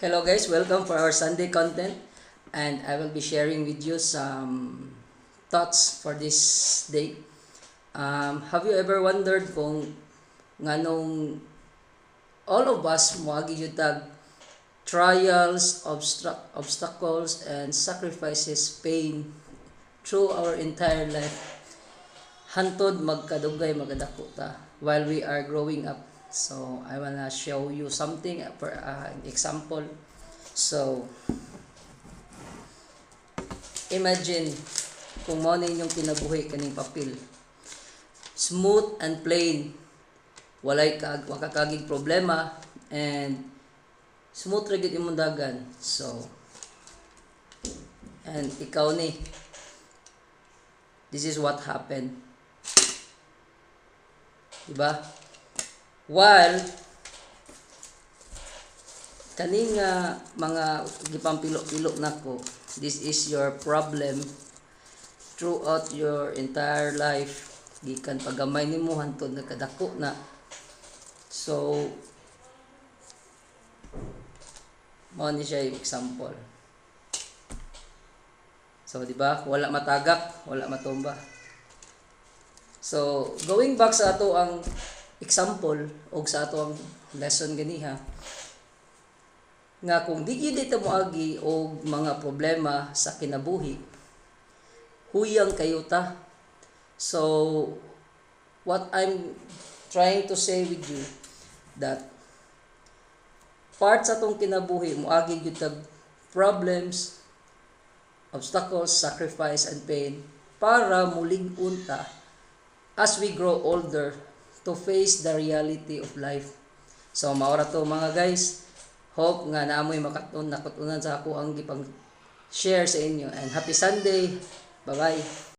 Hello guys, welcome for our Sunday content, and I will be sharing with you some thoughts for this day. Have you ever wondered kung nganong all of us moagi yung tag trials, obstacles, and sacrifices, pain through our entire life hantod magkadugay magadako ta while we are growing up. So I wanna show you something for an example. So imagine kung mo ninyong kinabuhi kaning papel, smooth and plain, walay wakakagig problema, and smooth ra gyud imong dagan. So and ikaw ni, this is what happened, diba? While kaning mga gipampilo-pilo nako, this is your problem throughout your entire life, gikan pagamay nimo hantod nagkadako na. So mao ni siya yung example. So di ba, wala matagak, wala matumba. So going back sa ato ang example o sa ato ang lesson ganiha, nga kung di gyud ta moagi og mga problema sa kinabuhi, huyang kayo ta. So what I'm trying to say with you, that part sa atong kinabuhi moagi gyud ta problems, obstacles, sacrifice, and pain para mulig-on ta as we grow older to face the reality of life. So maura to mga guys, hope nga naamoy nakutunan sa ako ang gipang share sa inyo, and happy Sunday. Bye bye.